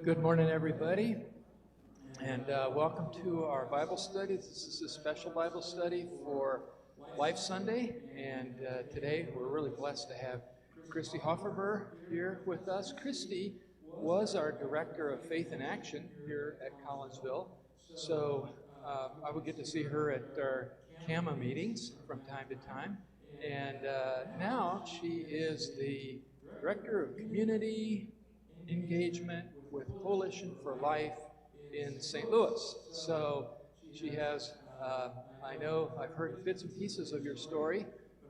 Good morning, everybody, and welcome to our Bible study. This is a special Bible study for Life Sunday, and today we're really blessed to have Kristi Hofferber here with us. Kristi was our Director of Faith in Action here at Collinsville, so I would get to see her at our CAMA meetings from time to time, and now she is the Director of Community Engagement with Coalition for Life in St. Louis. So she has, I know I've heard bits and pieces of your story,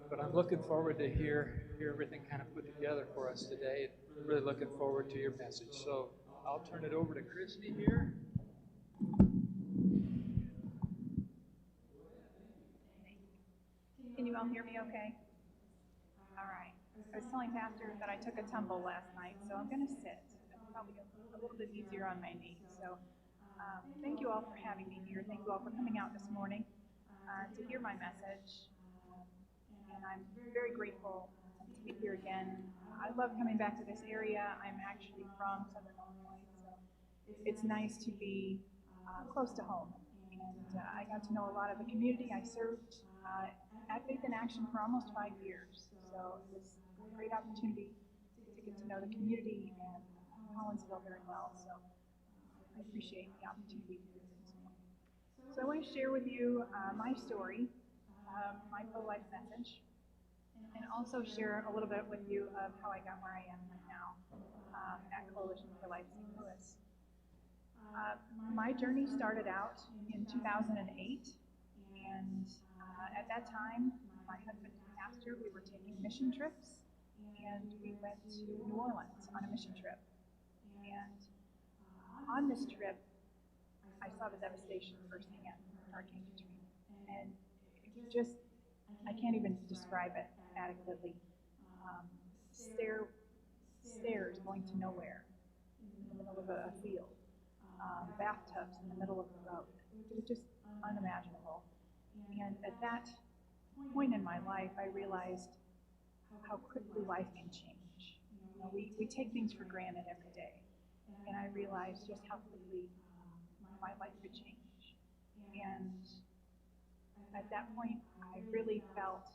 but I'm looking forward to hear everything kind of put together for us today. Really looking forward to your message. So I'll turn it over to Kristi here. Can you all hear me okay? All right. I was telling Pastor that I took a tumble last night, so I'm going to sit. It's probably a little bit easier on my knees. So thank you all for having me here. Thank you all for coming out this morning to hear my message. And I'm very grateful to be here again. I love coming back to this area. I'm actually from Southern Illinois, so it's nice to be close to home. And I got to know a lot of the community. I served at Faith in Action for almost 5 years. So it was a great opportunity to get to know the community and Collinsville very well. So I appreciate the opportunity to do this morning. So I want to share with you my story, my pro-life message, and also share a little bit with you of how I got where I am right now at Coalition for Life St. Louis. My journey started out in 2008, and at that time, my husband and pastor, we were taking mission trips, and we went to New Orleans on a mission trip. And on this trip, I saw the devastation firsthand, Hurricane Katrina. And it just, I can't even describe it adequately. Stairs going to nowhere in the middle of a field, bathtubs in the middle of the road. It was just unimaginable. And at that point in my life, I realized how quickly life can change. You know, we take things for granted every day. And I realized just how quickly my life could change. And at that point, I really felt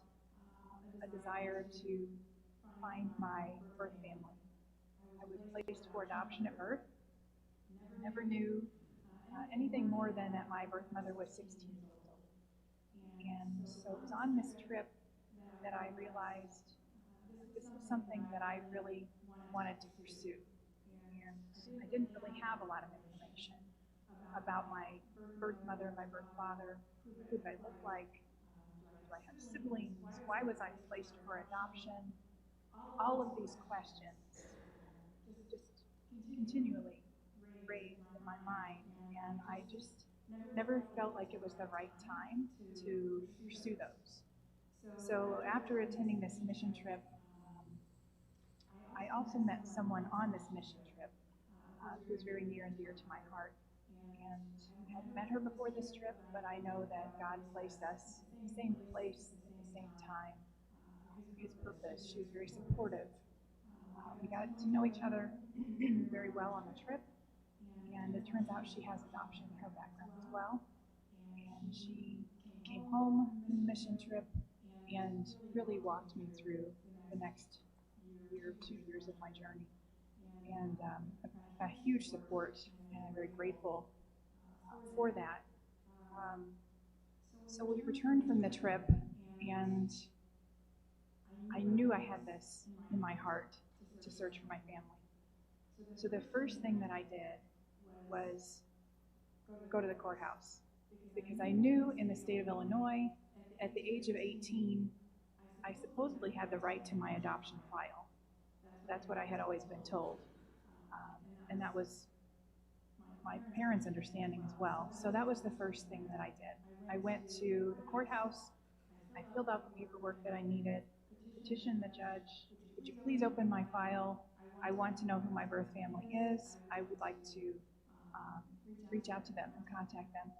a desire to find my birth family. I was placed for adoption at birth. Never knew anything more than that my birth mother was 16 years old. And so it was on this trip that I realized this was something that I really wanted to pursue. And I didn't really have a lot of information about my birth mother, my birth father, who did I look like, do I have siblings, why was I placed for adoption? All of these questions just continually raised in my mind, and I just never felt like it was the right time to pursue those. So after attending this mission trip, I also met someone on this mission trip who was very near and dear to my heart. And I hadn't met her before this trip, but I know that God placed us in the same place at the same time for His purpose. She was very supportive. We got to know each other very well on the trip, and it turns out she has adoption in her background as well. And she came home from the mission trip and really walked me through the next year, 2 years of my journey. And a huge support, and I'm very grateful for that. So we returned from the trip, and I knew I had this in my heart to search for my family. So the first thing that I did was go to the courthouse, because I knew in the state of Illinois, at the age of 18, I supposedly had the right to my adoption file. That's what I had always been told. And that was my parents' understanding as well. So that was the first thing that I did. I went to the courthouse, I filled out the paperwork that I needed, petitioned the judge, would you please open my file? I want to know who my birth family is. I would like to reach out to them and contact them.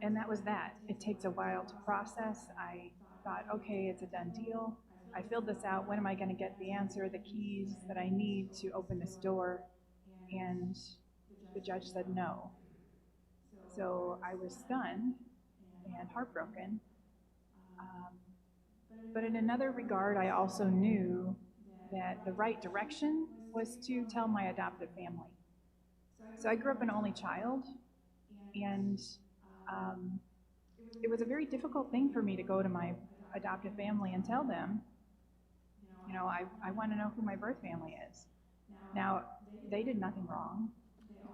And that was that. It takes a while to process. I thought, okay, it's a done deal. I filled this out. When am I going to get the answer, the keys that I need to open this door? and the judge said no. So I was stunned and heartbroken. But in another regard, I also knew that the right direction was to tell my adoptive family. So I grew up an only child, and it was a very difficult thing for me to go to my adoptive family and tell them, you know, I want to know who my birth family is. Now, they did nothing wrong.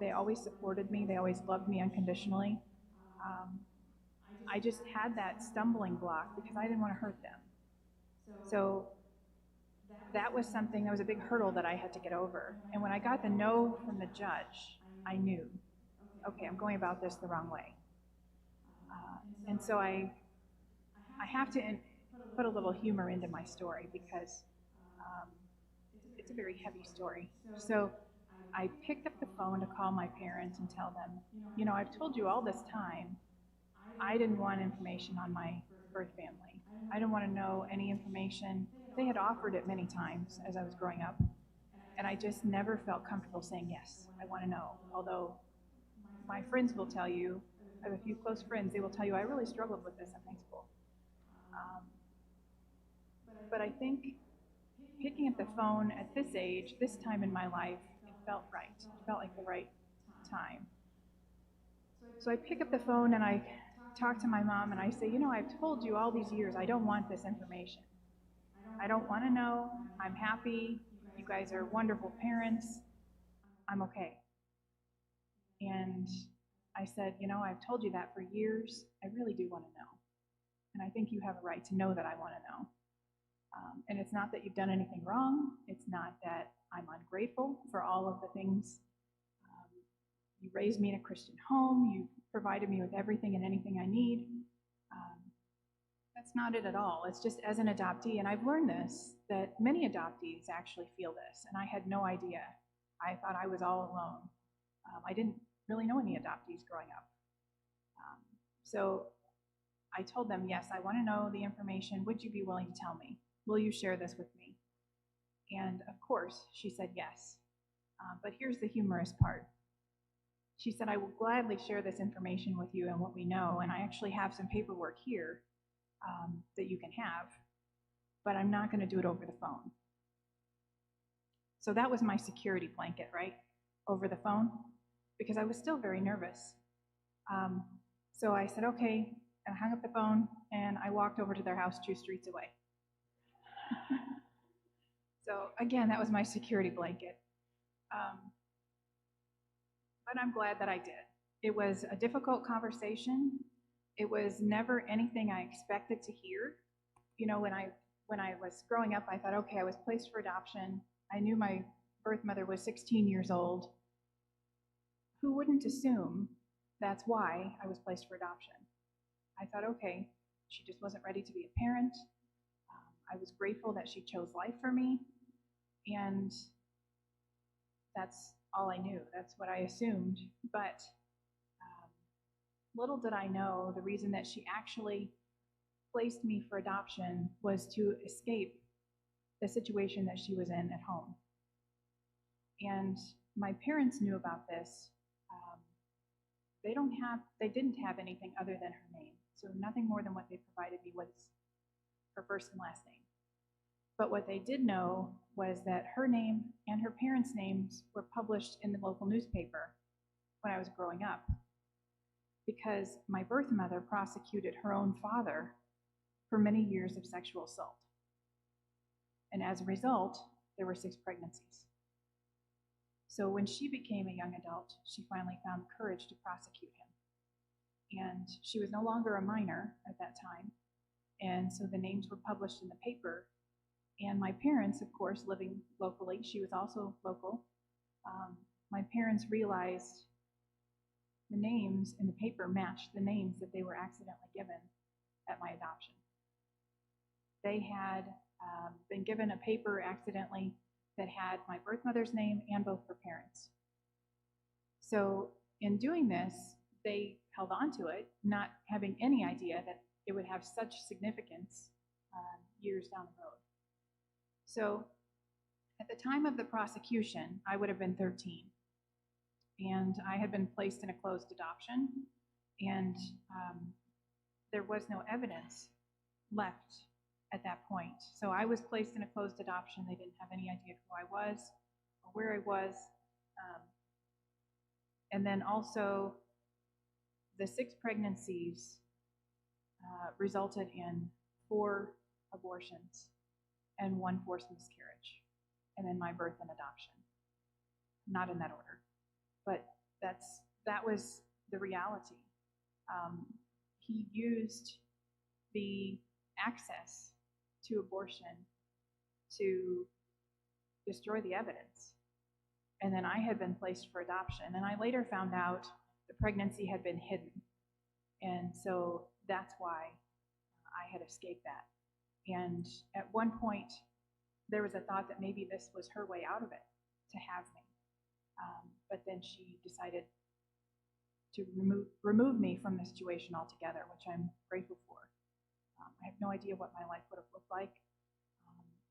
They always supported me. They always loved me unconditionally. I just had that stumbling block because I didn't want to hurt them. So that was something, that was a big hurdle that I had to get over. And when I got the no from the judge, I knew, okay, I'm going about this the wrong way. And so I have to put a little humor into my story because it's a very heavy story. So I picked up the phone to call my parents and tell them, you know, I've told you all this time, I didn't want information on my birth family. I didn't want to know any information. They had offered it many times as I was growing up, and I just never felt comfortable saying, yes, I want to know. Although my friends will tell you, I have a few close friends, they will tell you I really struggled with this in high school. But I think picking up the phone at this age, this time in my life, it felt right. It felt like the right time. So I pick up the phone and I talk to my mom and I say, you know, I've told you all these years I don't want this information. I don't want to know. I'm happy. You guys are wonderful parents. I'm okay. And I said, you know, I've told you that for years. I really do want to know. And I think you have a right to know that I want to know. And it's not that you've done anything wrong. It's not that I'm ungrateful for all of the things. You raised me in a Christian home. You provided me with everything and anything I need. That's not it at all. It's just as an adoptee, and I've learned this, that many adoptees actually feel this, and I had no idea. I thought I was all alone. I didn't really know any adoptees growing up. So I told them, yes, I want to know the information. Would you be willing to tell me? Will you share this with me? And of course, she said yes. But here's the humorous part. She said, I will gladly share this information with you and what we know, and I actually have some paperwork here that you can have, but I'm not going to do it over the phone. So that was my security blanket, right? Over the phone, because I was still very nervous. So I said, okay, and I hung up the phone, and I walked over to their house 2 streets away. So again, that was my security blanket. But I'm glad that I did. It was a difficult conversation. It was never anything I expected to hear. You know, when I was growing up, I thought, okay, I was placed for adoption. I knew my birth mother was 16 years old. Who wouldn't assume that's why I was placed for adoption? I thought, okay, she just wasn't ready to be a parent. I was grateful that she chose life for me, and that's all I knew. That's what I assumed. But little did I know the reason that she actually placed me for adoption was to escape the situation that she was in at home. And my parents knew about this. They didn't have anything other than her name. So nothing more than what they provided me was her first and last name. But what they did know was that her name and her parents' names were published in the local newspaper when I was growing up, because my birth mother prosecuted her own father for many years of sexual assault. And as a result, there were 6 pregnancies. So when she became a young adult, she finally found the courage to prosecute him. And she was no longer a minor at that time, and so the names were published in the paper. And my parents, of course, living locally, she was also local, my parents realized the names in the paper matched the names that they were accidentally given at my adoption. They had been given a paper accidentally that had my birth mother's name and both her parents. So in doing this, they held on to it, not having any idea that it would have such significance years down the road. So at the time of the prosecution, I would have been 13. and I had been placed in a closed adoption, and there was no evidence left at that point. So I was placed in a closed adoption. They didn't have any idea who I was or where I was. And then also, the 6 pregnancies resulted in 4 abortions and 1 forced miscarriage, and then my birth and adoption. Not in that order, but that was the reality. He used the access to abortion to destroy the evidence. And then I had been placed for adoption, and I later found out the pregnancy had been hidden. And so that's why I had escaped that. And at one point, there was a thought that maybe this was her way out of it, to have me. But then she decided to remove me from the situation altogether, which I'm grateful for. I have no idea what my life would have looked like,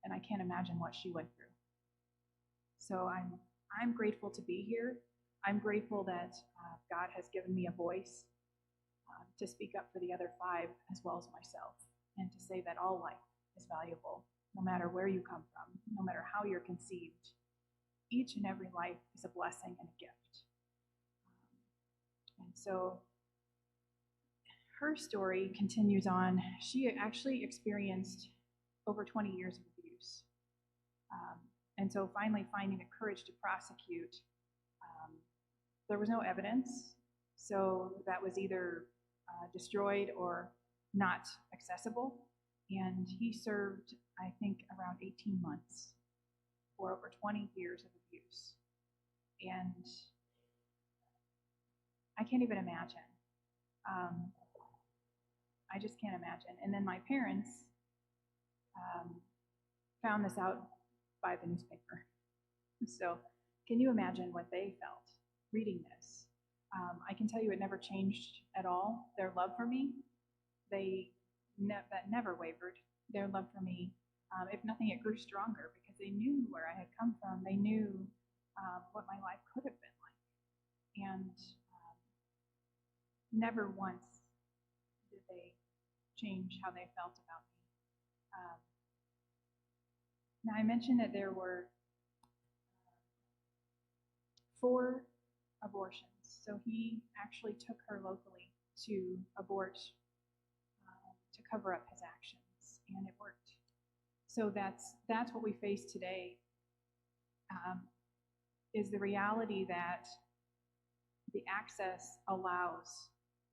and I can't imagine what she went through. So I'm grateful to be here. I'm grateful that God has given me a voice to speak up for the other 5 as well as myself, and to say that all life is valuable, no matter where you come from, no matter how you're conceived. Each and every life is a blessing and a gift. And so her story continues on. She actually experienced over 20 years of abuse. And so finally finding the courage to prosecute, there was no evidence, so that was either destroyed or not accessible. And he served, I think, around 18 months for over 20 years of abuse. And I can't even imagine. I just can't imagine. And then my parents found this out by the newspaper. So can you imagine what they felt reading this? I can tell you it never changed at all. Their love for me, that never wavered. Their love for me, if nothing, it grew stronger because they knew where I had come from. They knew what my life could have been like. And never once did they change how they felt about me. Now, I mentioned that there were 4 abortions. So he actually took her locally to abort to cover up his actions, and it worked. So that's what we face today, is the reality that the access allows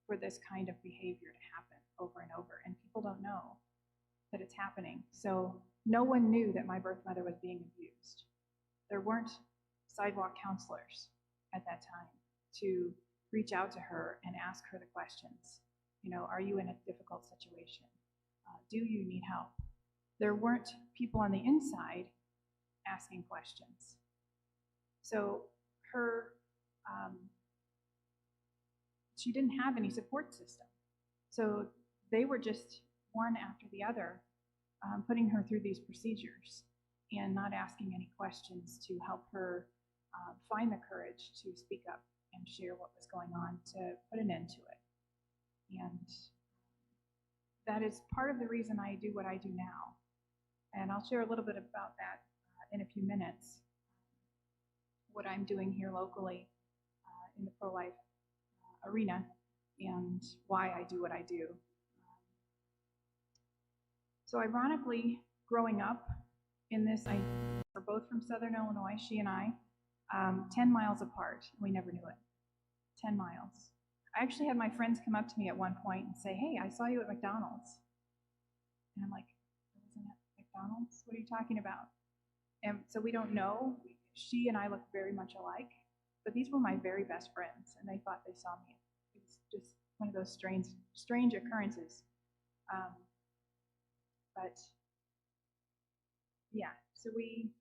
for this kind of behavior to happen over and over, and people don't know that it's happening. So no one knew that my birth mother was being abused. There weren't sidewalk counselors at that time to reach out to her and ask her the questions. You know, are you in a difficult situation? Do you need help? There weren't people on the inside asking questions. So she didn't have any support system. So they were just one after the other, putting her through these procedures and not asking any questions to help her find the courage to speak up and share what was going on to put an end to it. And that is part of the reason I do what I do now. And I'll share a little bit about that in a few minutes, what I'm doing here locally in the pro-life arena and why I do what I do. So ironically, growing up in this, we're both from Southern Illinois, she and I, 10 miles apart. We never knew it. 10 miles. I actually had my friends come up to me at one point and say, "Hey, I saw you at McDonald's." And I'm like, "I wasn't at McDonald's? What are you talking about?" And so we don't know. She and I look very much alike, but these were my very best friends, and they thought they saw me. It was just one of those strange occurrences. But yeah, so we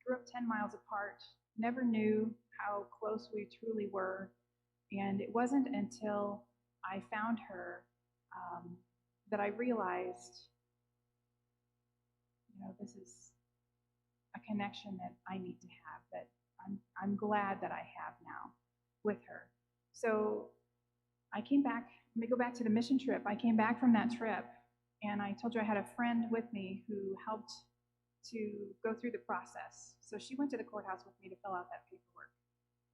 grew up 10 miles apart, never knew how close we truly were. And it wasn't until I found her that I realized, you know, this is a connection that I need to have, that I'm glad that I have now with her. So I came back, let me go back to the mission trip. I came back from that trip, and I told you I had a friend with me who helped to go through the process. So she went to the courthouse with me to fill out that paperwork.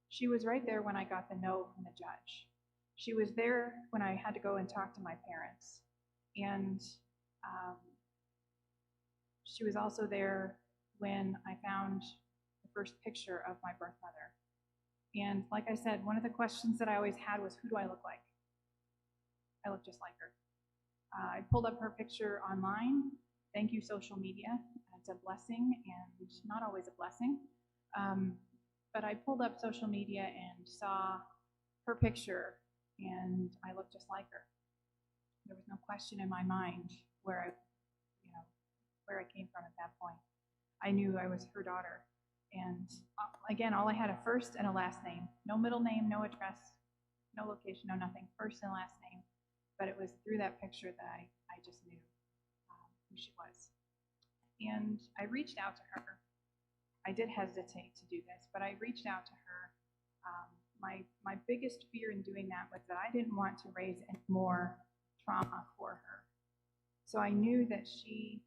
She was right there when I got the no from the judge. She was there when I had to go and talk to my parents. And she was also there when I found the first picture of my birth mother. And like I said, one of the questions that I always had was, who do I look like? I look just like her. I pulled up her picture online. Thank you, social media. It's a blessing and not always a blessing. But I pulled up social media and saw her picture, and I looked just like her. There was no question in my mind where I came from at that point. I knew I was her daughter. And again, all I had a first and a last name. No middle name, no address, no location, no nothing. First and last name. But it was through that picture that I just knew who she was. And I reached out to her. I did hesitate to do this, but I reached out to her. My biggest fear in doing that was that I didn't want to raise any more trauma for her. So I knew that she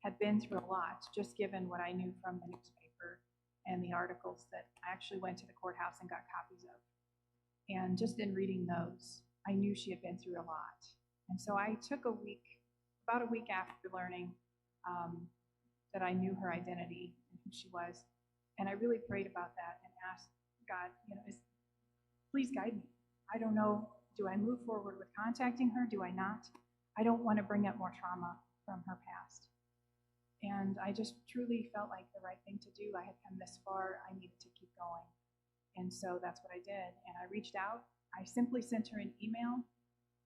had been through a lot, just given what I knew from the newspaper and the articles that I actually went to the courthouse and got copies of. And just in reading those, I knew she had been through a lot. And so I took about a week after learning that I knew her identity and who she was, and I really prayed about that and asked God, please guide me. I don't know, do I move forward with contacting her? Do I not? I don't want to bring up more trauma from her past. And I just truly felt like the right thing to do. I had come this far, I needed to keep going. And so that's what I did. And I reached out. I simply sent her an email,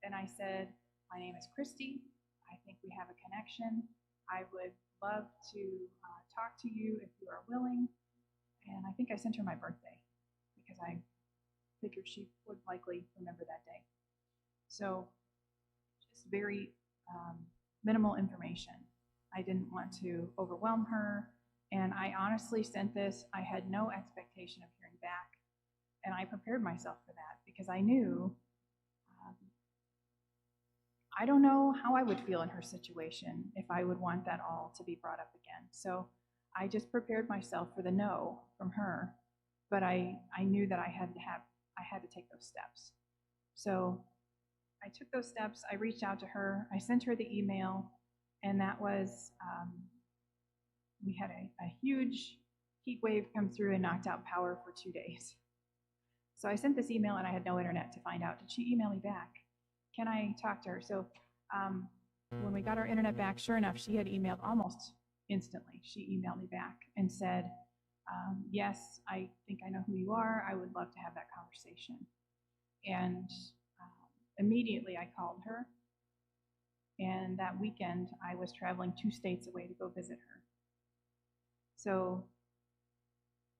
and I said, my name is Kristi. I think we have a connection. I would love to talk to you if you are willing. And I think I sent her my birthday because I figured she would likely remember that day. So just very minimal information. I didn't want to overwhelm her. And I honestly sent this. I had no expectation of hearing back. And I prepared myself for that because I knew I don't know how I would feel in her situation if I would want that all to be brought up again. So I just prepared myself for the no from her, but I knew that I had to take those steps. So I took those steps. I reached out to her. I sent her the email, and that was we had a huge heat wave come through and knocked out power for 2 days. So I sent this email, and I had no internet to find out. Did she email me back? Can I talk to her? So when we got our internet back, sure enough, she had emailed almost instantly. She emailed me back and said, yes, I think I know who you are. I would love to have that conversation. And immediately I called her. And that weekend, I was traveling 2 states away to go visit her. So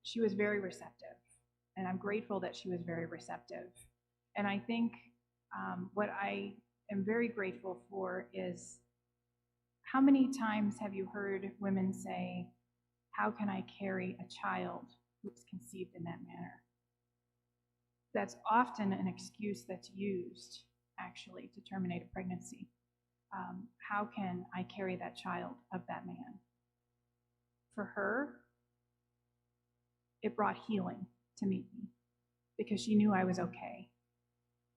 she was very receptive. And I'm grateful that she was very receptive. And I think what I am very grateful for is how many times have you heard women say, how can I carry a child who was conceived in that manner? That's often an excuse that's used, actually, to terminate a pregnancy. How can I carry that child of that man? For her, it brought healing to meet me because she knew I was okay.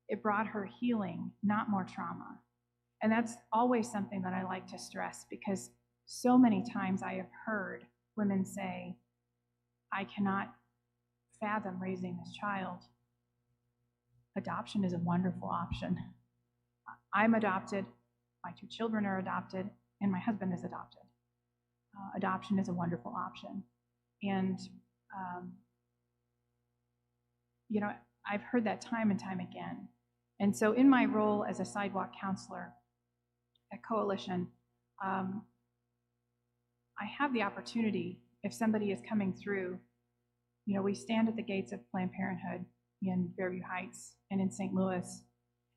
It brought her healing, not more trauma. And that's always something that I like to stress because so many times I have heard women say, I cannot fathom raising this child. Adoption is a wonderful option. I'm adopted, my 2 children are adopted, and my husband is adopted. Adoption is a wonderful option. And, I've heard that time and time again. And so in my role as a sidewalk counselor at Coalition, I have the opportunity, if somebody is coming through, we stand at the gates of Planned Parenthood in Fairview Heights and in St. Louis,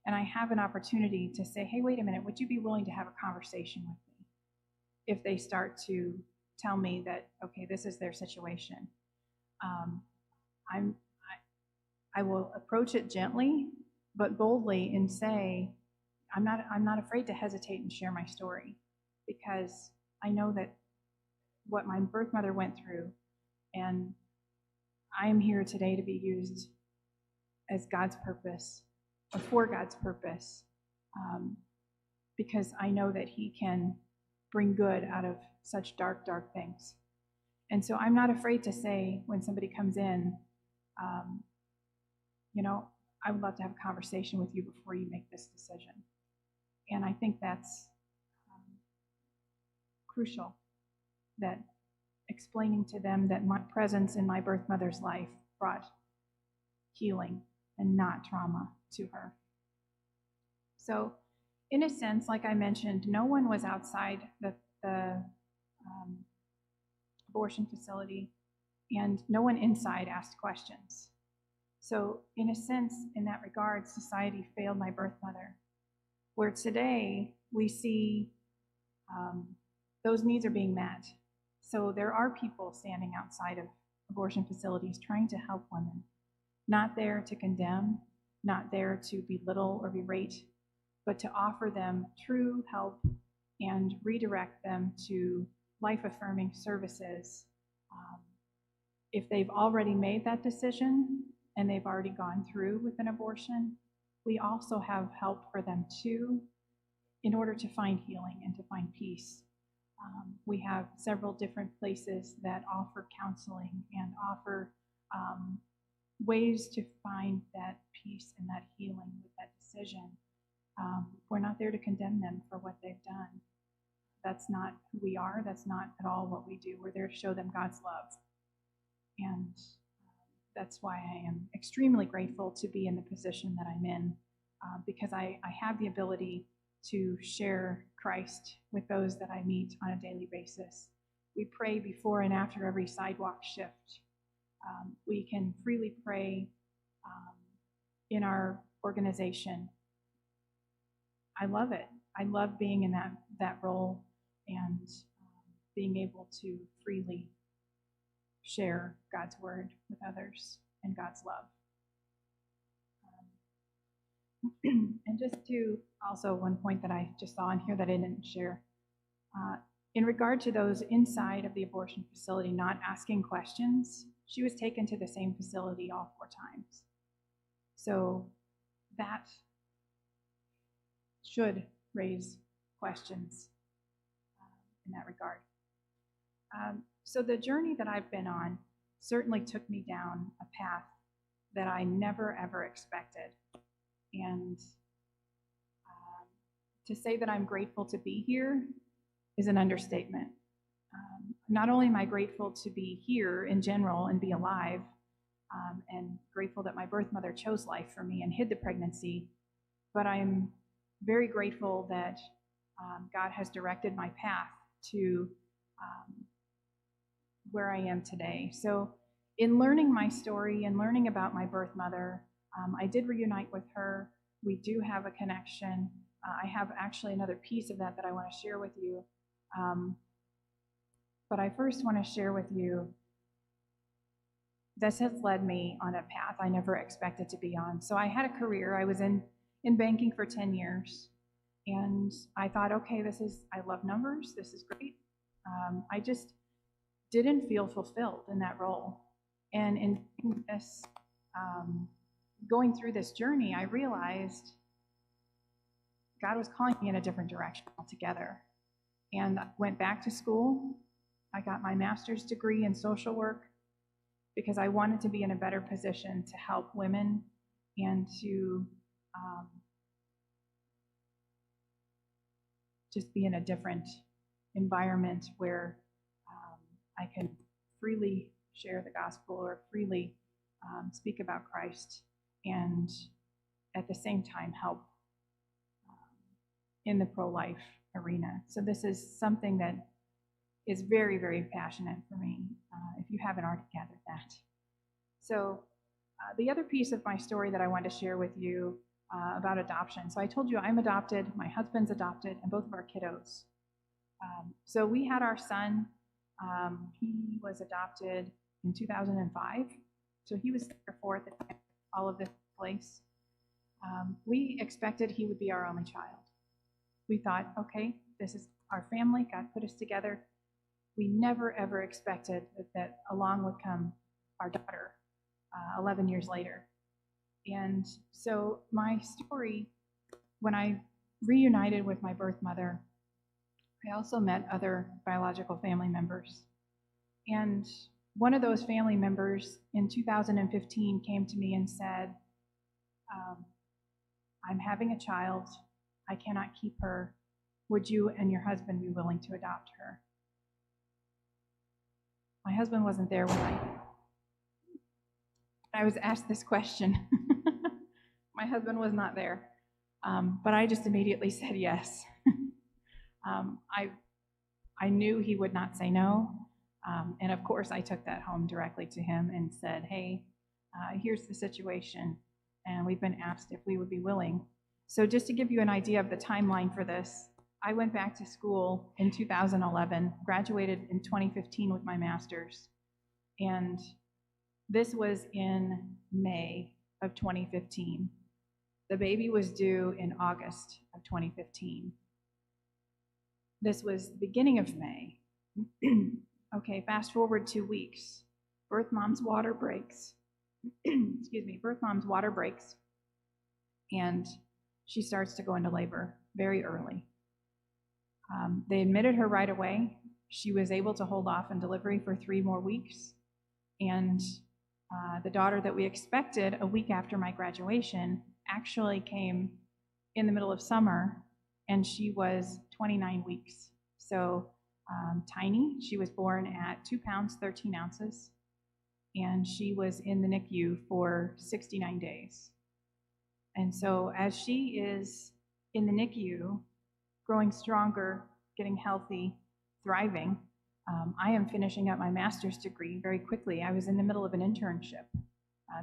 and I have an opportunity to say, hey, wait a minute, would you be willing to have a conversation with me? If they start to tell me that, okay, this is their situation. I will approach it gently, but boldly, and say, I'm not afraid to hesitate and share my story, because I know that what my birth mother went through, and I am here today to be used as God's purpose, or for God's purpose, because I know that He can bring good out of such dark, dark things. And so I'm not afraid to say, when somebody comes in, I would love to have a conversation with you before you make this decision. And I think that's crucial, that explaining to them that my presence in my birth mother's life brought healing and not trauma to her. So, in a sense, like I mentioned, no one was outside the abortion facility, and no one inside asked questions. So, in a sense, in that regard, society failed my birth mother. Where today we see those needs are being met. So there are people standing outside of abortion facilities trying to help women, not there to condemn, not there to belittle or berate, but to offer them true help and redirect them to life-affirming services. If they've already made that decision and they've already gone through with an abortion, we also have help for them too, in order to find healing and to find peace. We have several different places that offer counseling and offer ways to find that peace and that healing with that decision. We're not there to condemn them for what they've done. That's not who we are. That's not at all what we do. We're there to show them God's love. And that's why I am extremely grateful to be in the position that I'm in, because I have the ability to share Christ with those that I meet on a daily basis. We pray before and after every sidewalk shift. We can freely pray in our organization. I love it. I love being in that role and being able to freely share God's word with others and God's love. And just to also one point that I just saw in here that I didn't share, in regard to those inside of the abortion facility not asking questions, she was taken to the same facility all 4 times. So that should raise questions in that regard. So the journey that I've been on certainly took me down a path that I never, ever expected. And to say that I'm grateful to be here is an understatement. Not only am I grateful to be here in general and be alive, and grateful that my birth mother chose life for me and hid the pregnancy, but I'm very grateful that God has directed my path to where I am today. So in learning my story and learning about my birth mother, I did reunite with her. We do have a connection. I have actually another piece of that I want to share with you. But I first want to share with you, this has led me on a path I never expected to be on. So I had a career. I was in banking for 10 years. And I thought, okay, I love numbers. This is great. I just didn't feel fulfilled in that role. And in this, going through this journey, I realized God was calling me in a different direction altogether. And I went back to school. I got my master's degree in social work because I wanted to be in a better position to help women and to just be in a different environment where I can freely share the gospel or freely speak about Christ and at the same time help in the pro-life arena. So this is something that is very, very passionate for me, if you haven't already gathered that. So the other piece of my story that I wanted to share with you about adoption. So I told you I'm adopted, my husband's adopted, and both of our kiddos. So we had our son. He was adopted in 2005 So he was 3 or 4 at the time all of this took place. We expected he would be our only child. We thought, okay, this is our family. God put us together. We never, ever expected that along would come our daughter 11 years later. And so my story, when I reunited with my birth mother, I also met other biological family members. And one of those family members in 2015 came to me and said, I'm having a child. I cannot keep her. Would you and your husband be willing to adopt her? My husband wasn't there when I was asked this question. My husband was not there. But I just immediately said yes. I knew he would not say no. And of course, I took that home directly to him and said, hey, here's the situation. And we've been asked if we would be willing. So just to give you an idea of the timeline for this, I went back to school in 2011, graduated in 2015 with my master's. And this was in May of 2015. The baby was due in August of 2015. This was the beginning of May. Okay, fast forward 2 weeks. Birth mom's water breaks. Excuse me, birth mom's water breaks. And she starts to go into labor very early. They admitted her right away. She was able to hold off on delivery for 3 more weeks. And the daughter that we expected a week after my graduation actually came in the middle of summer, and she was 29 weeks. So tiny. She was born at 2 pounds, 13 ounces, and she was in the NICU for 69 days. And so as she is in the NICU, growing stronger, getting healthy, thriving, I am finishing up my master's degree very quickly. I was in the middle of an internship.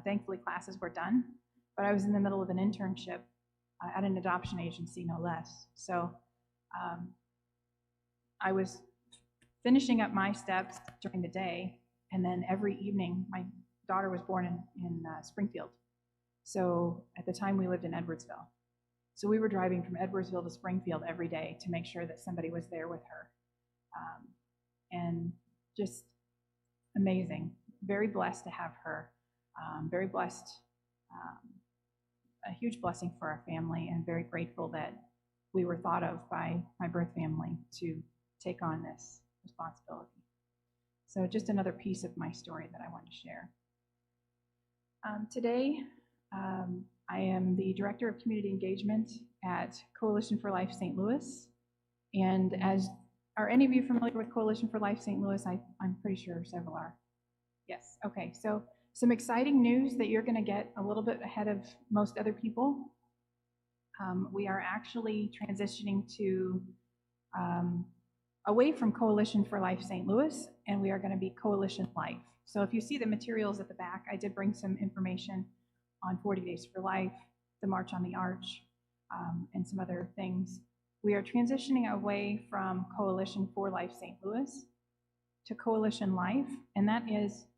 Thankfully, classes were done, but I was in the middle of an internship at an adoption agency, no less. So I was finishing up my steps during the day, and then every evening, my daughter was born in Springfield. So at the time, we lived in Edwardsville. So we were driving from Edwardsville to Springfield every day to make sure that somebody was there with her. And just amazing. Very blessed to have her. Very blessed. A huge blessing for our family, and very grateful that we were thought of by my birth family to take on this responsibility. So just another piece of my story that I want to share. Today, I am the Director of Community Engagement at Coalition for Life St. Louis. And are any of you familiar with Coalition for Life St. Louis? I'm pretty sure several are. Yes, okay, so some exciting news that you're going to get a little bit ahead of most other people. We are actually transitioning to away from Coalition for Life St. Louis, and we are going to be Coalition Life. So if you see the materials at the back, I did bring some information on 40 Days for Life, the March on the Arch, and some other things. We are transitioning away from Coalition for Life St. Louis to Coalition Life, and that is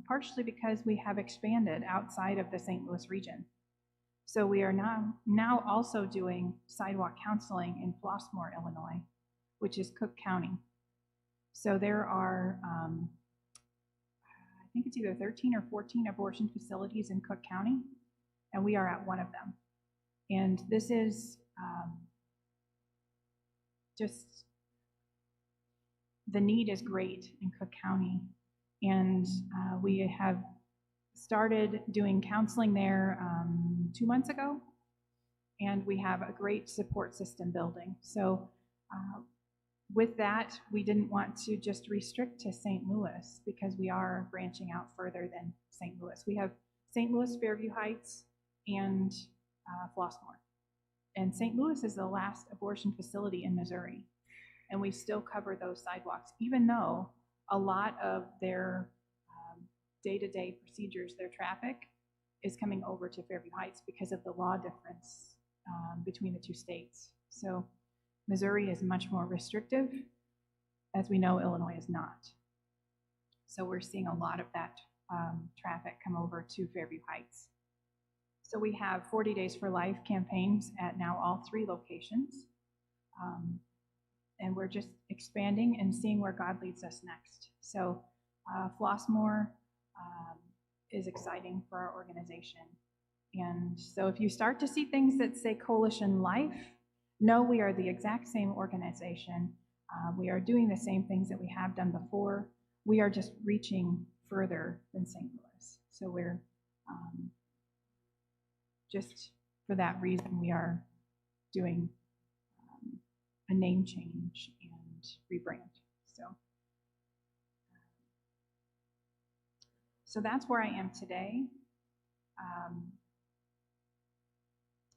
partially because we have expanded outside of the St. Louis region. So we are now also doing sidewalk counseling in Flossmoor, Illinois, which is Cook County. So there are, I think it's either 13 or 14 abortion facilities in Cook County, and we are at one of them. And this is just, the need is great in Cook County. And we have started doing counseling there 2 months ago, and we have a great support system building. So with that, we didn't want to just restrict to St. Louis, because we are branching out further than St. Louis. We have St. Louis, Fairview Heights, and Flossmoor. And St. Louis is the last abortion facility in Missouri, and we still cover those sidewalks, even though a lot of their day-to-day procedures, their traffic, is coming over to Fairview Heights because of the law difference between the 2 states. So Missouri is much more restrictive. As we know, Illinois is not. So we're seeing a lot of that traffic come over to Fairview Heights. So we have 40 Days for Life campaigns at now all 3 locations. And we're just expanding and seeing where God leads us next. So Flossmoor is exciting for our organization. And so if you start to see things that say Coalition Life, know we are the exact same organization. We are doing the same things that we have done before. We are just reaching further than St. Louis. So we're just for that reason, we are doing a name change and rebrand. So that's where I am today.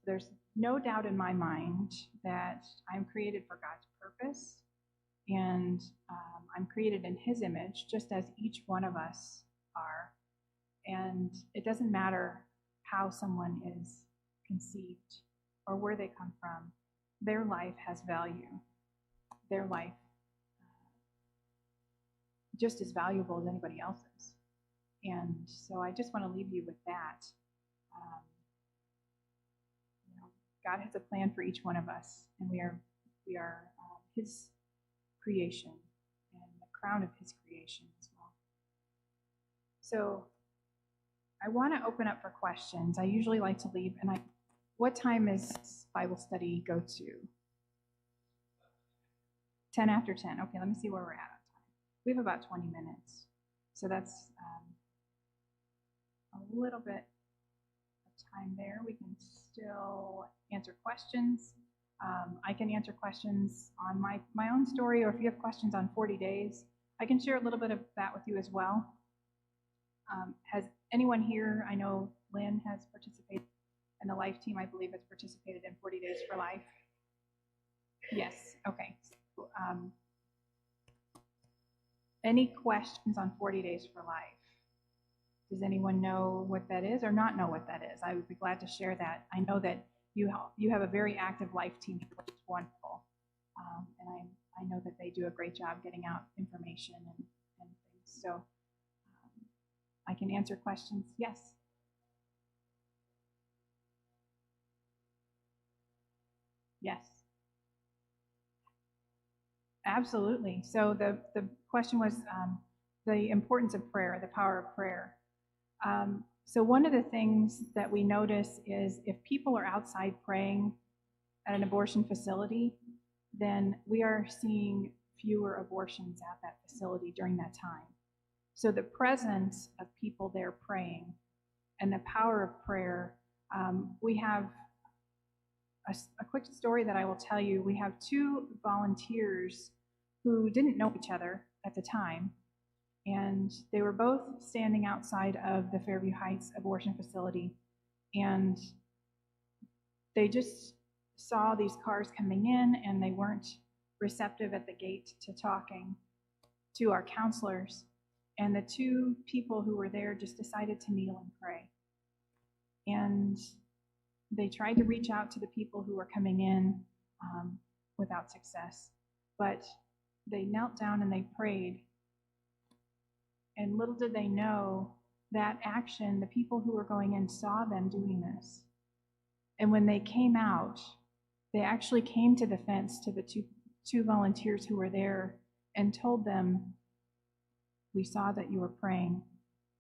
There's no doubt in my mind that I'm created for God's purpose, and I'm created in His image, just as each one of us are. And it doesn't matter how someone is conceived or where they come from. Their life has value. Their life just as valuable as anybody else's. And so I just want to leave you with that. God has a plan for each one of us, and we are His creation and the crown of His creation as well. So I want to open up for questions. I usually like to leave, and what time is Bible study go to? 10 after 10. Okay, let me see where we're at on time. We have about 20 minutes. So that's a little bit of time there. We can still answer questions. I can answer questions on my own story, or if you have questions on 40 days, I can share a little bit of that with you as well. Has anyone here, I know Lynn has participated, and the Life team, I believe, has participated in 40 Days for Life. Yes, okay. So, any questions on 40 Days for Life? Does anyone know what that is or not know what that is? I would be glad to share that. I know that you have a very active Life team, which is wonderful. And I know that they do a great job getting out information and things. So I can answer questions. Yes? Yes. Absolutely. So the question was the importance of prayer, the power of prayer. So one of the things that we notice is if people are outside praying at an abortion facility, then we are seeing fewer abortions at that facility during that time. So the presence of people there praying and the power of prayer, we have a quick story that I will tell you. We have 2 volunteers who didn't know each other at the time, and they were both standing outside of the Fairview Heights abortion facility, and they just saw these cars coming in, and they weren't receptive at the gate to talking to our counselors, and the 2 people who were there just decided to kneel and pray. And they tried to reach out to the people who were coming in without success, but they knelt down and they prayed. And little did they know that action, the people who were going in saw them doing this. And when they came out, they actually came to the fence to the two volunteers who were there and told them, "We saw that you were praying.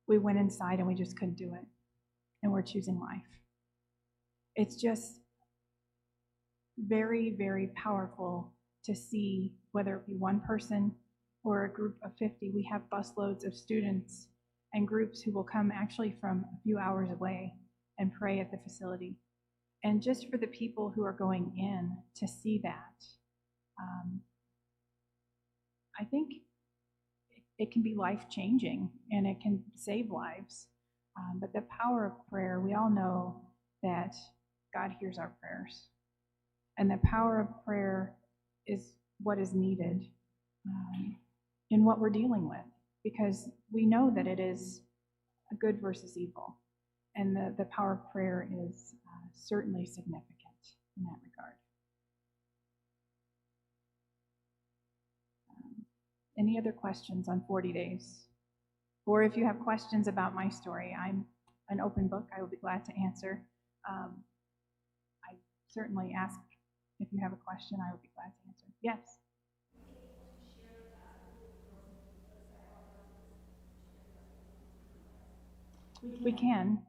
We went inside and we just couldn't do it. And we're choosing life." It's just very, very powerful to see, whether it be one person or a group of 50. We have busloads of students and groups who will come actually from a few hours away and pray at the facility. And just for the people who are going in to see that, I think it can be life-changing and it can save lives. But the power of prayer, we all know that God hears our prayers. And the power of prayer is what is needed in what we're dealing with, because we know that it is a good versus evil. And the power of prayer is certainly significant in that regard. Any other questions on 40 days? Or if you have questions about my story, I'm an open book. I will be glad to answer. I certainly ask if you have a question, I would be glad to answer. Yes. We can.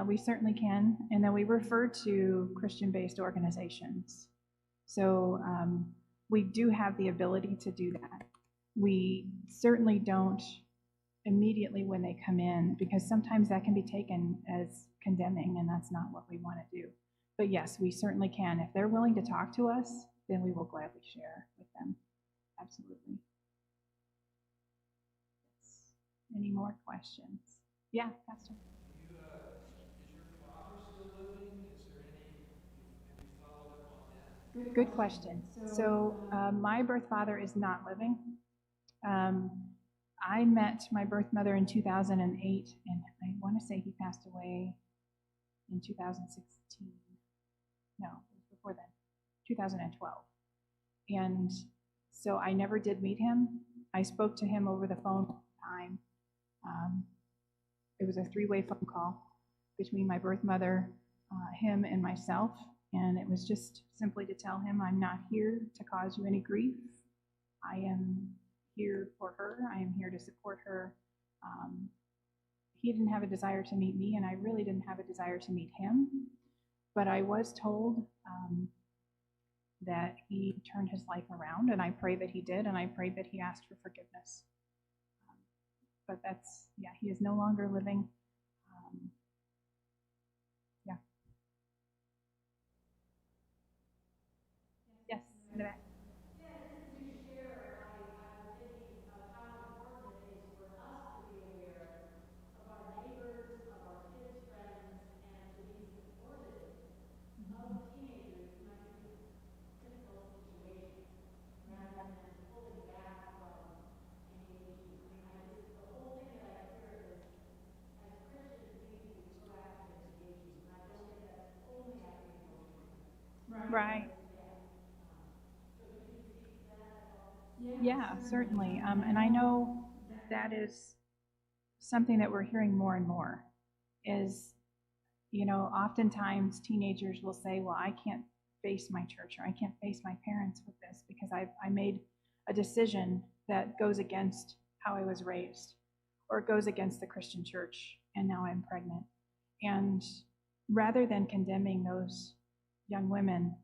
We certainly can. And then we refer to Christian-based organizations. So we do have the ability to do that. We certainly don't immediately when they come in, because sometimes that can be taken as condemning, and that's not what we want to do. But yes, we certainly can. If they're willing to talk to us, then we will gladly share with them. Absolutely. Yes. Any more questions? Yeah, Pastor. Is your father still living? Is there any, have you followed up on that? Good question. So my birth father is not living. I met my birth mother in 2008, and I want to say he passed away in 2016. No, it was before then, 2012. And so I never did meet him. I spoke to him over the phone one time. It was a three-way phone call between my birth mother, him, and myself. And it was just simply to tell him, I'm not here to cause you any grief. I am here for her. I am here to support her. He didn't have a desire to meet me, and I really didn't have a desire to meet him. But I was told that he turned his life around, and I pray that he did, and I pray that he asked for forgiveness. But that's, yeah, he is no longer living. Yeah. Yes, in the back. Right. Yeah, certainly. And I know that is something that we're hearing more and more is, oftentimes teenagers will say, well, I can't face my church, or I can't face my parents with this because I made a decision that goes against how I was raised, or it goes against the Christian church, and now I'm pregnant. And rather than condemning those young women,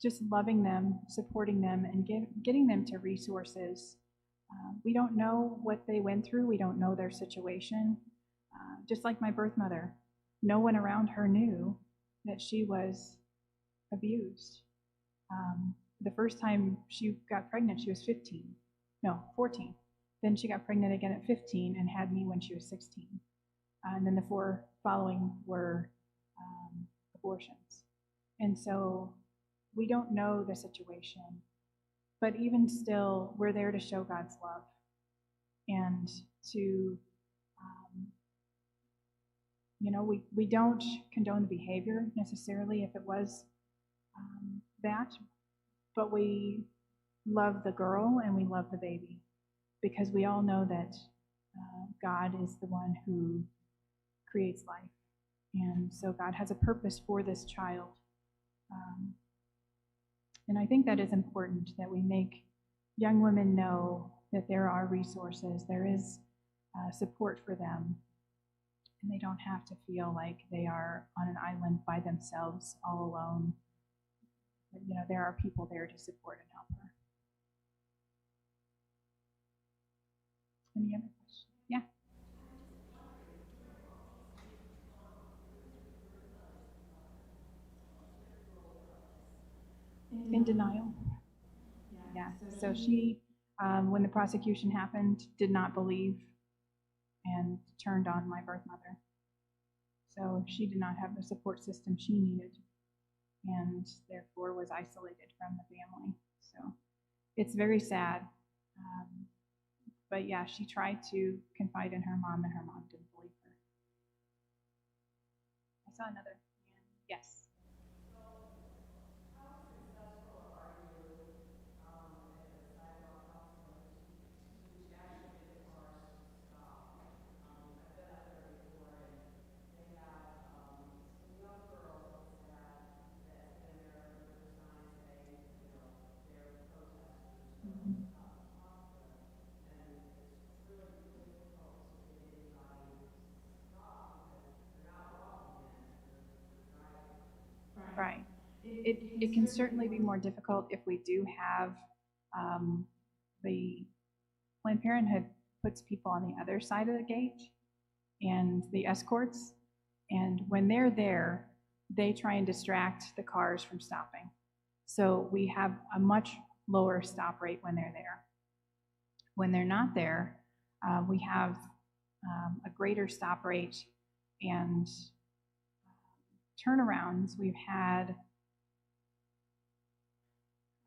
just loving them, supporting them, and getting them to resources. We don't know what they went through. We don't know their situation. Just like my birth mother, no one around her knew that she was abused. The first time she got pregnant, she was 14. Then she got pregnant again at 15 and had me when she was 16. And then the 4 following were abortions. And so we don't know the situation, but even still, we're there to show God's love and to, we don't condone the behavior necessarily if it was that, but we love the girl and we love the baby because we all know that God is the one who creates life. And so God has a purpose for this child. And I think that is important that we make young women know that there are resources, there is support for them, and they don't have to feel like they are on an island by themselves, all alone. But, there are people there to support and help her. Any other questions? Yeah. In denial. Yeah. So she, when the prosecution happened, did not believe and turned on my birth mother. So she did not have the support system she needed and therefore was isolated from the family. So it's very sad. But yeah, she tried to confide in her mom, and her mom didn't believe her. I saw another hand. Yes. it can certainly be more difficult if we do have the Planned Parenthood puts people on the other side of the gate and the escorts, and when they're there, they try and distract the cars from stopping. So we have a much lower stop rate when they're there. When they're not there, we have a greater stop rate and turnarounds. We've had,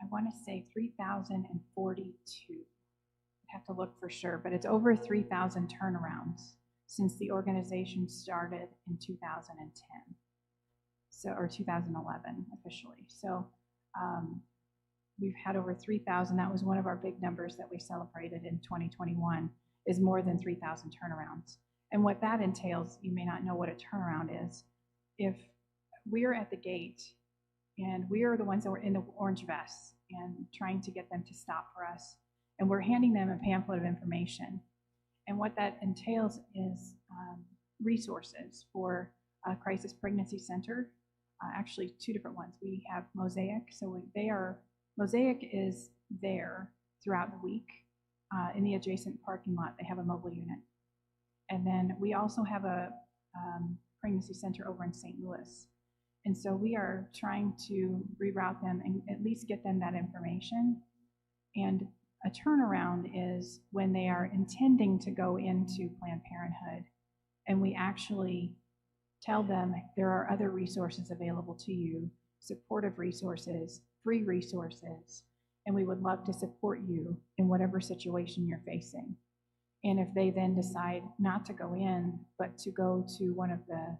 I want to say 3,042. I'd have to look for sure, but it's over 3,000 turnarounds since the organization started in 2010, or 2011 officially. So we've had over 3,000. That was one of our big numbers that we celebrated in 2021, is more than 3,000 turnarounds. And what that entails, you may not know what a turnaround is. If we're at the gate and we are the ones that were in the orange vests and trying to get them to stop for us, and we're handing them a pamphlet of information. And what that entails is resources for a crisis pregnancy center, actually two different ones. We have Mosaic, so Mosaic is there throughout the week in the adjacent parking lot. They have a mobile unit. And then we also have a pregnancy center over in St. Louis. And so we are trying to reroute them and at least get them that information. And a turnaround is when they are intending to go into Planned Parenthood, and we actually tell them there are other resources available to you, supportive resources, free resources, and we would love to support you in whatever situation you're facing. And if they then decide not to go in, but to go to one of the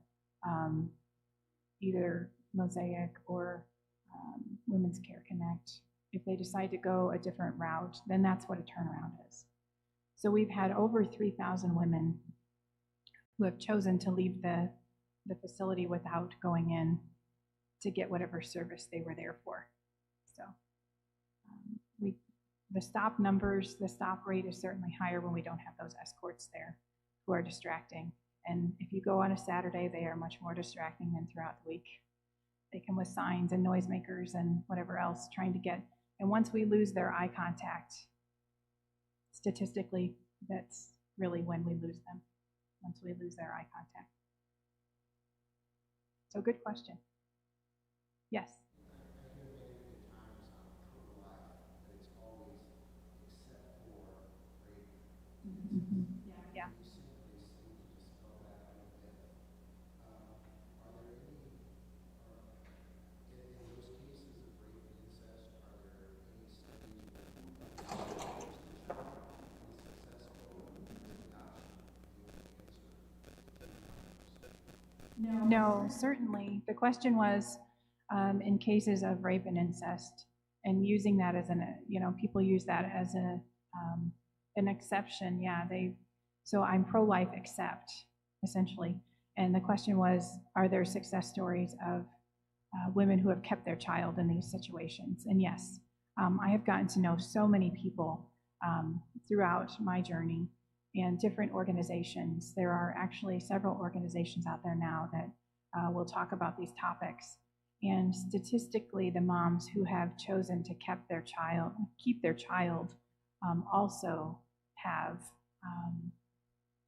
either Mosaic or Women's Care Connect, if they decide to go a different route, then that's what a turnaround is. So we've had over 3,000 women who have chosen to leave the facility without going in to get whatever service they were there for. So the stop numbers, the stop rate is certainly higher when we don't have those escorts there who are distracting. And if you go on a Saturday, they are much more distracting than throughout the week. They come with signs and noisemakers and whatever else trying to get, and once we lose their eye contact, statistically, that's really when we lose them, once we lose their eye contact. So good question. Yes? Mm-hmm. Yeah. No, certainly. The question was in cases of rape and incest, and using that as people use that as an exception. Yeah, so I'm pro-life except, essentially. And the question was, are there success stories of women who have kept their child in these situations? And yes, I have gotten to know so many people throughout my journey and different organizations. There are actually several organizations out there now that will talk about these topics. And statistically, the moms who have chosen to keep their child also have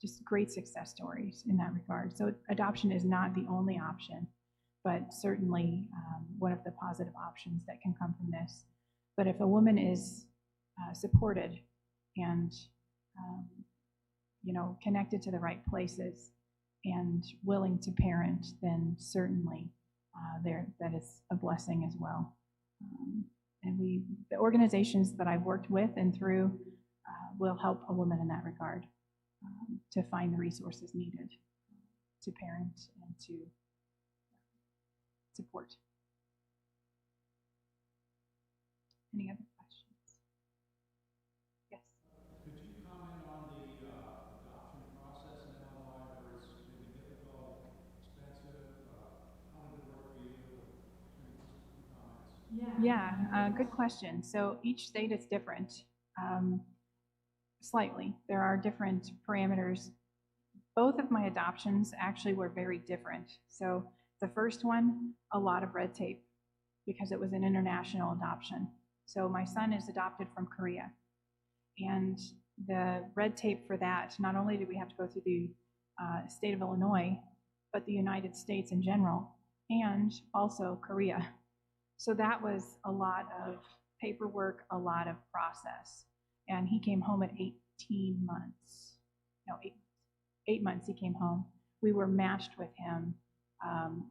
just great success stories in that regard. So adoption is not the only option, but certainly one of the positive options that can come from this. But if a woman is supported and connected to the right places and willing to parent, then certainly that is a blessing as well. And the organizations that I've worked with and through will help a woman in that regard to find the resources needed to parent and to support. Any other questions? Yes. Could you comment on the adoption process in Illinois, whether it's maybe difficult, expensive? How did it work for you? Comments? Yeah, good question. So each state is different. Slightly. There are different parameters. Both of my adoptions actually were very different. So the first one, a lot of red tape. because it was an international adoption. So my son is adopted from Korea. And the red tape for that, not only did we have to go through the state of Illinois, but the United States in general, and also Korea. So that was a lot of paperwork, a lot of process. And he came home at 18 months. No, 8 months he came home. We were matched with him.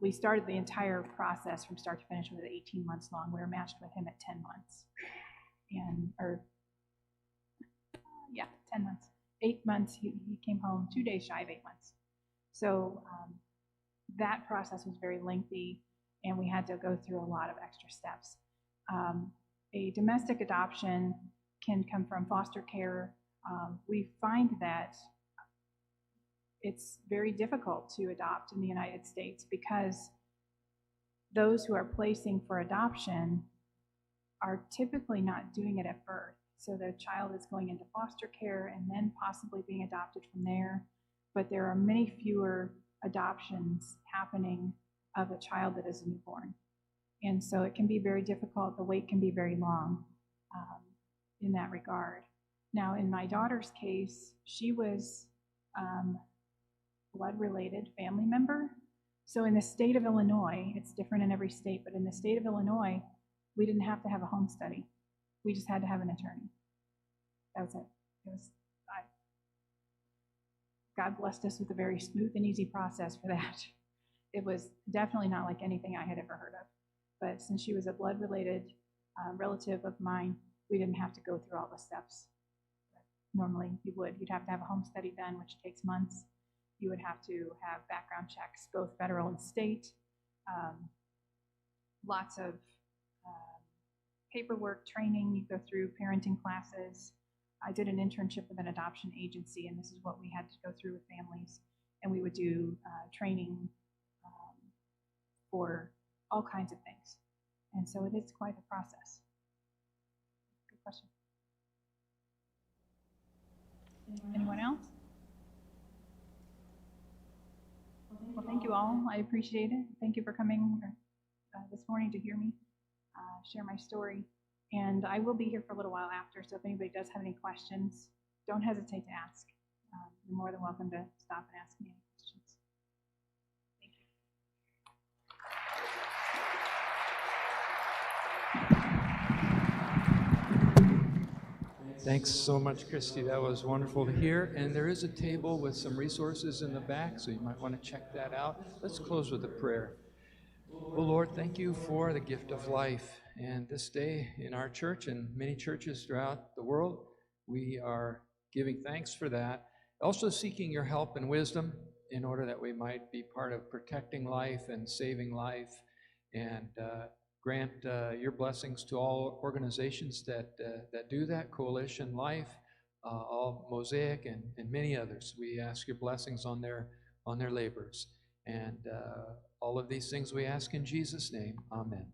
We started the entire process from start to finish with 18 months long. We were matched with him at 10 months. 10 months. 8 months, he came home 2 days shy of 8 months. So that process was very lengthy, and we had to go through a lot of extra steps. A domestic adoption can come from foster care. We find that it's very difficult to adopt in the United States because those who are placing for adoption are typically not doing it at birth. So the child is going into foster care and then possibly being adopted from there. But there are many fewer adoptions happening of a child that is a newborn. And so it can be very difficult. The wait can be very long in that regard. Now, in my daughter's case, she was blood-related family member. So in the state of Illinois, it's different in every state, but in the state of Illinois, we didn't have to have a home study. We just had to have an attorney. That was it. God blessed us with a very smooth and easy process for that. It was definitely not like anything I had ever heard of. But since she was a blood-related relative of mine, we didn't have to go through all the steps. Normally you would. You'd have to have a home study done, which takes months. You would have to have background checks, both federal and state. Lots of paperwork, training. You go through parenting classes. I did an internship with an adoption agency, and this is what we had to go through with families. And we would do training for all kinds of things. And so it is quite a process. Good question. Anyone else? Well, thank you all. I appreciate it. Thank you for coming this morning to hear me share my story. And I will be here for a little while after, so if anybody does have any questions, don't hesitate to ask. You're more than welcome to stop and ask me any questions. Thank you. Thanks so much, Kristi. That was wonderful to hear. And there is a table with some resources in the back, so you might want to check that out. Let's close with a prayer. Well, Lord, thank you for the gift of life. And this day in our church and many churches throughout the world, we are giving thanks for that. Also seeking your help and wisdom in order that we might be part of protecting life and saving life. And grant your blessings to all organizations that do that, Coalition Life, all Mosaic, and many others. We ask your blessings on their labors. And all of these things we ask in Jesus' name. Amen.